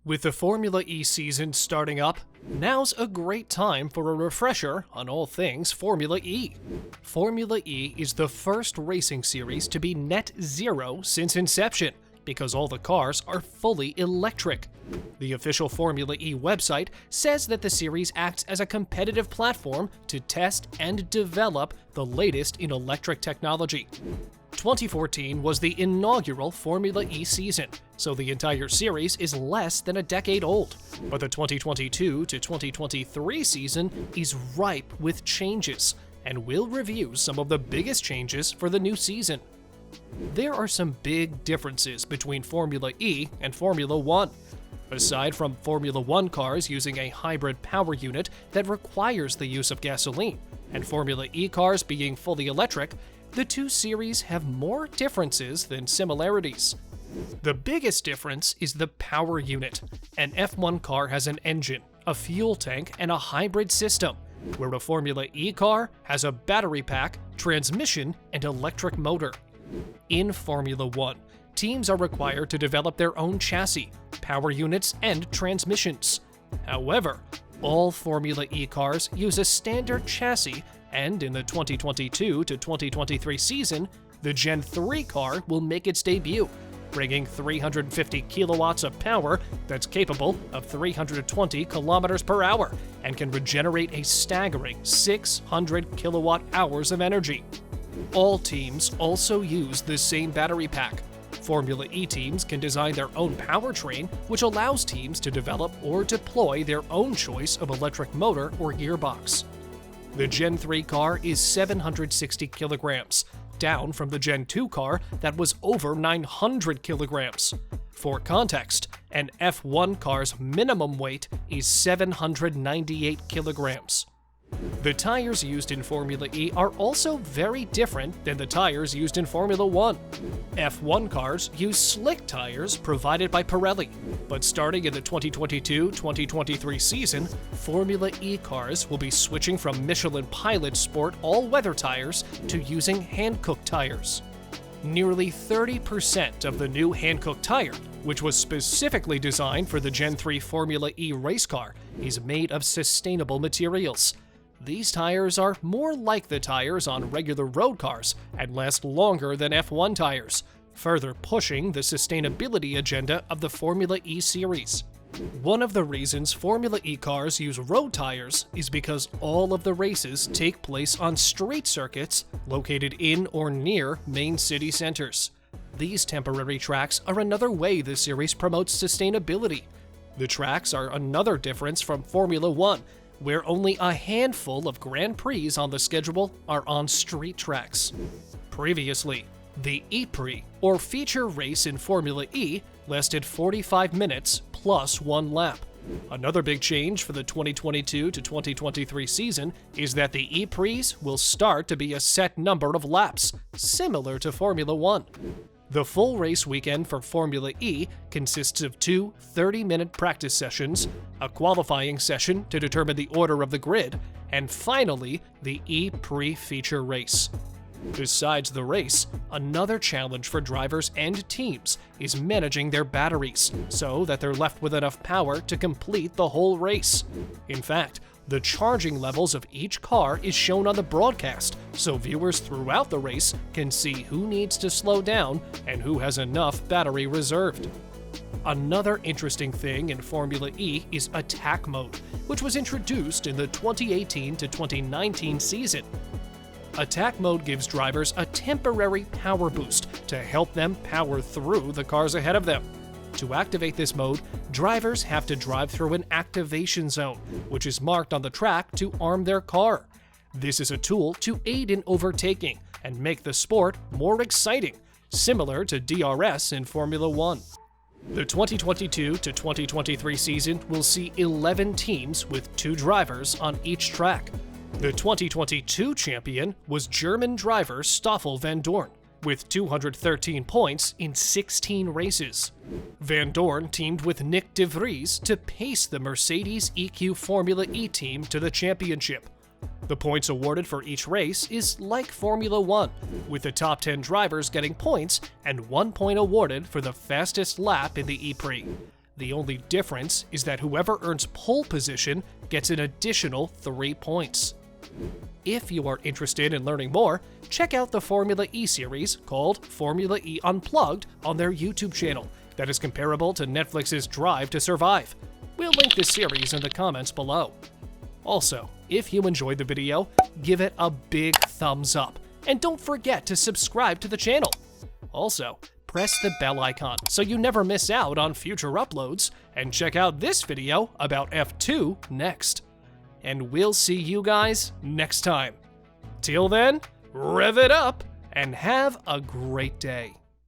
With the Formula E season starting up, now's a great time for a refresher on all things Formula E. Formula E is the first racing series to be net zero since inception, because all the cars are fully electric. The official Formula E website says that the series acts as a competitive platform to test and develop the latest in electric technology. 2014 was the inaugural Formula E season, so the entire series is less than a decade old. But the 2022 to 2023 season is ripe with changes, and we'll review some of the biggest changes for the new season. There are some big differences between Formula E and Formula 1. Aside from Formula 1 cars using a hybrid power unit that requires the use of gasoline, and Formula E cars being fully electric, the two series have more differences than similarities. The biggest difference is the power unit. An F1 car has an engine, a fuel tank, and a hybrid system, where a Formula E car has a battery pack, transmission, and electric motor. In Formula 1, teams are required to develop their own chassis, power units, and transmissions. However, all Formula E cars use a standard chassis, and in the 2022 to 2023 season, the Gen 3 car will make its debut, bringing 350 kilowatts of power that's capable of 320 kilometers per hour and can regenerate a staggering 600 kilowatt hours of energy. All teams also use the same battery pack. Formula E teams can design their own powertrain, which allows teams to develop or deploy their own choice of electric motor or gearbox. The Gen 3 car is 760 kilograms, down from the Gen 2 car that was over 900 kilograms. For context, an F1 car's minimum weight is 798 kilograms. The tires used in Formula E are also very different than the tires used in Formula 1. F1 cars use slick tires provided by Pirelli, but starting in the 2022-2023 season, Formula E cars will be switching from Michelin Pilot Sport all-weather tires to using hand-cooked tires. Nearly 30% of the new hand-cooked tire, which was specifically designed for the Gen 3 Formula E race car, is made of sustainable materials. These tires are more like the tires on regular road cars and last longer than F1 tires, further pushing the sustainability agenda of the Formula E series. One of the reasons Formula E cars use road tires is because all of the races take place on street circuits located in or near main city centers. These temporary tracks are another way the series promotes sustainability. The tracks are another difference from Formula 1, where only a handful of Grand Prix on the schedule are on street tracks. Previously, the E-Prix, or feature race in Formula E, lasted 45 minutes plus one lap. Another big change for the 2022 to 2023 season is that the E-Prix will start to be a set number of laps, similar to Formula 1. The full race weekend for Formula E consists of two 30-minute practice sessions, a qualifying session to determine the order of the grid, and finally, the E-Prix feature race. Besides the race, another challenge for drivers and teams is managing their batteries so that they're left with enough power to complete the whole race. In fact, the charging levels of each car is shown on the broadcast, so viewers throughout the race can see who needs to slow down and who has enough battery reserved. Another interesting thing in Formula E is Attack Mode, which was introduced in the 2018 to 2019 season. Attack Mode gives drivers a temporary power boost to help them power through the cars ahead of them. To activate this mode, drivers have to drive through an activation zone, which is marked on the track to arm their car. This is a tool to aid in overtaking and make the sport more exciting, similar to DRS in Formula 1. The 2022 to 2023 season will see 11 teams with 2 drivers on each track. The 2022 champion was German driver Stoffel Vandoorne, with 213 points in 16 races. Vandoorne teamed with Nick de Vries to pace the Mercedes EQ Formula E team to the championship. The points awarded for each race is like Formula 1, with the top 10 drivers getting points and 1 point awarded for the fastest lap in the E-Prix. The only difference is that whoever earns pole position gets an additional 3 points. If you are interested in learning more, check out the Formula E series called Formula E Unplugged on their YouTube channel that is comparable to Netflix's Drive to Survive. We'll link this series in the comments below. Also, if you enjoyed the video, give it a big thumbs up, and don't forget to subscribe to the channel. Also, press the bell icon so you never miss out on future uploads, and check out this video about F2 next. And we'll see you guys next time. Till then, rev it up and have a great day.